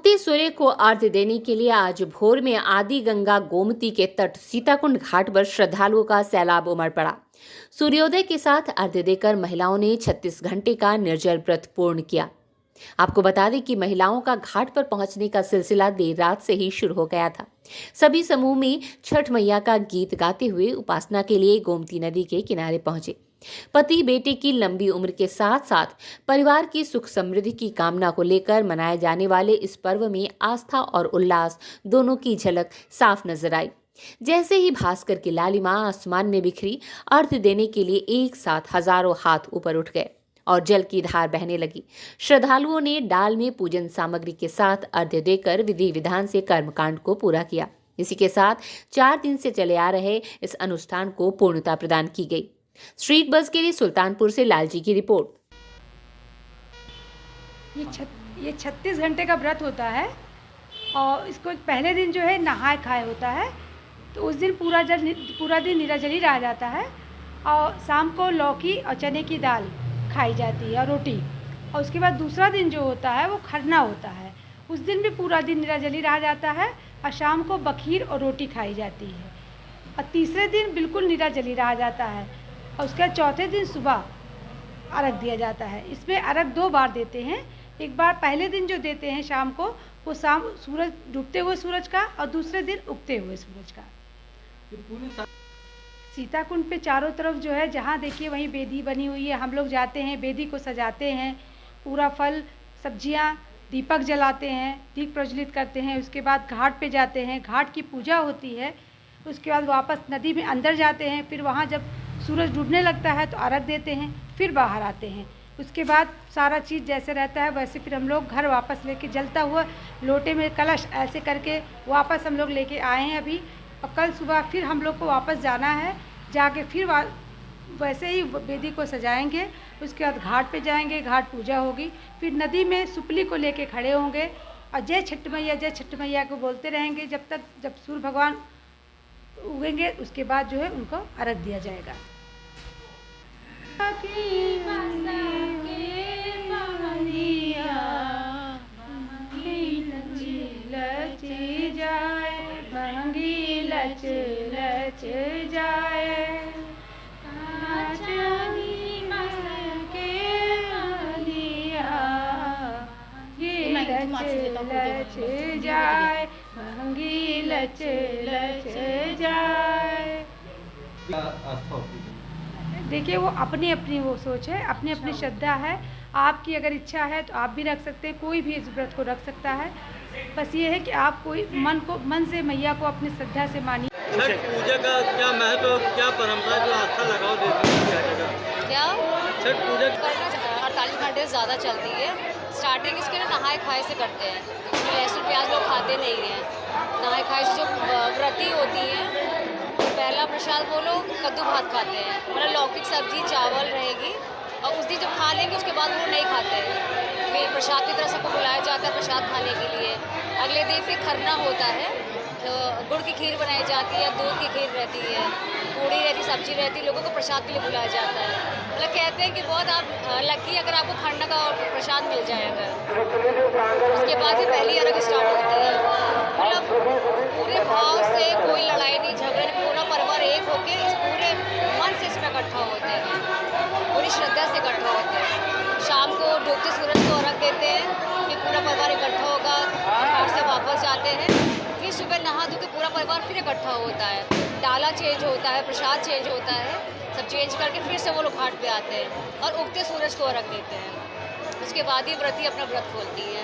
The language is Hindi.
उगते सूर्य को अर्घ्य देने के लिए आज भोर में आदि गंगा गोमती के तट सीताकुंड घाट पर श्रद्धालुओं का सैलाब उमड़ पड़ा। सूर्योदय के साथ अर्घ्य देकर महिलाओं ने 36 घंटे का निर्जल व्रत पूर्ण किया। आपको बता दें कि महिलाओं का घाट पर पहुंचने का सिलसिला देर रात से ही शुरू हो गया था। सभी समूह में छठ मैया का गीत गाते हुए उपासना के लिए गोमती नदी के किनारे पहुंचे। पति बेटे की लंबी उम्र के साथ साथ परिवार की सुख समृद्धि की कामना को लेकर मनाए जाने वाले इस पर्व में आस्था और उल्लास दोनों की झलक साफ नजर आई। जैसे ही भास्कर की लालिमा आसमान में बिखरी, अर्घ्य देने के लिए एक साथ हजारों हाथ ऊपर उठ गए और जल की धार बहने लगी। श्रद्धालुओं ने डाल में पूजन सामग्री के साथ अर्घ्य देकर विधि विधान से कर्मकांड को पूरा किया। इसी के साथ 4 दिन से चले आ रहे इस अनुष्ठान को पूर्णता प्रदान की गई। स्ट्रीट बस के लिए सुल्तानपुर से लालजी की रिपोर्ट। ये 36 घंटे का व्रत होता है और इसको पहले दिन जो है नहाए खाए होता है, तो उस दिन पूरा दिन निराजली रह जाता है और शाम को लौकी और चने की दाल खाई जाती है और रोटी। और उसके बाद दूसरा दिन जो होता है वो खरना होता है। उस दिन भी पूरा दिन निराजली रह जाता है और शाम को बखीर और रोटी खाई जाती है। और तीसरे दिन बिल्कुल निराजली रह जाता है और उसके बाद चौथे दिन सुबह अर्घ दिया जाता है। इसमें अर्घ 2 बार देते हैं। एक बार पहले दिन जो देते हैं शाम को, वो शाम सूरज डूबते हुए सूरज का, और दूसरे दिन उगते हुए सूरज का। सीताकुंड पे चारों तरफ जो है, जहाँ देखिए वहीं बेदी बनी हुई है। हम लोग जाते हैं, बेदी को सजाते हैं, पूरा फल सब्जियाँ, दीपक जलाते हैं, दीप प्रज्वलित करते हैं। उसके बाद घाट पे जाते हैं, घाट की पूजा होती है। उसके बाद वापस नदी में अंदर जाते हैं। फिर वहाँ जब सूरज डूबने लगता है तो अर्घ देते हैं, फिर बाहर आते हैं। उसके बाद सारा चीज़ जैसे रहता है वैसे फिर हम लोग घर वापस लेके जलता हुआ लोटे में कलश ऐसे करके वापस हम लोग लेके आए हैं अभी। और कल सुबह फिर हम लोग को वापस जाना है, जाके फिर वैसे ही वेदी को सजाएंगे। उसके बाद घाट पे जाएंगे, घाट पूजा होगी, फिर नदी में सुपली को लेके खड़े होंगे और जय छठ मैया को बोलते रहेंगे जब सूर्य भगवान उगेंगे। उसके बाद जो है उनको अर्घ दिया जाएगा। देखिए, वो अपनी अपनी वो सोच है, अपनी अपनी श्रद्धा है। आपकी अगर इच्छा है तो आप भी रख सकते हैं, कोई भी इस व्रत को रख सकता है। बस ये है कि आप कोई मन से मैया को अपनी श्रद्धा से मानिए। छठ पूजा का क्या महत्व, क्या परंपरा, जो आस्था लगाओ देती है क्या छठ पूजा 48 घंटे से ज़्यादा चलती है। स्टार्टिंग इसके ना नहाए खाए से करते हैं। लहसुन प्याज लोग खाते नहीं हैं। नहाए खाए से जो व्रती होती हैं, पहला प्रसाद वो लोग कद्दू भात खाते हैं, मतलब लौकी सब्जी चावल रहेगी, और उस दिन जब खा लेंगे उसके बाद वो नहीं खाते हैं। फिर प्रसाद की तरह सबको बुलाया जाता है प्रसाद खाने के लिए। अगले दिन फिर खरना होता है, तो गुड़ की खीर बनाई जाती है, दूध की खीर रहती है, पूड़ी रहती, सब्जी रहती है। लोगों को प्रसाद के लिए बुलाया जाता है। मतलब कहते हैं कि बहुत आप लकी अगर आपको खरना का और प्रसाद मिल जाएगा। उसके बाद ही पहली अर्घ स्टार्ट होती है। मतलब पूरे भाव से, कोई लड़ाई नहीं, झगड़े नहीं, पूरा परिवार एक होकर इस पूरे मन से इसमें इकट्ठा होते हैं, पूरी श्रद्धा से इकट्ठा होते हैं। शाम को डूबते सूरज को अर्घ देते हैं, फिर पूरा परिवार इकट्ठा होगा, घर से वापस जाते हैं। फिर सुबह नहा धो के पूरा परिवार फिर इकट्ठा होता है, डाला चेंज होता है, प्रसाद चेंज होता है, सब चेंज करके फिर से वो लोग घाट पे आते हैं और उगते सूरज को अर्घ देते हैं। उसके बाद ही व्रती अपना व्रत खोलती है।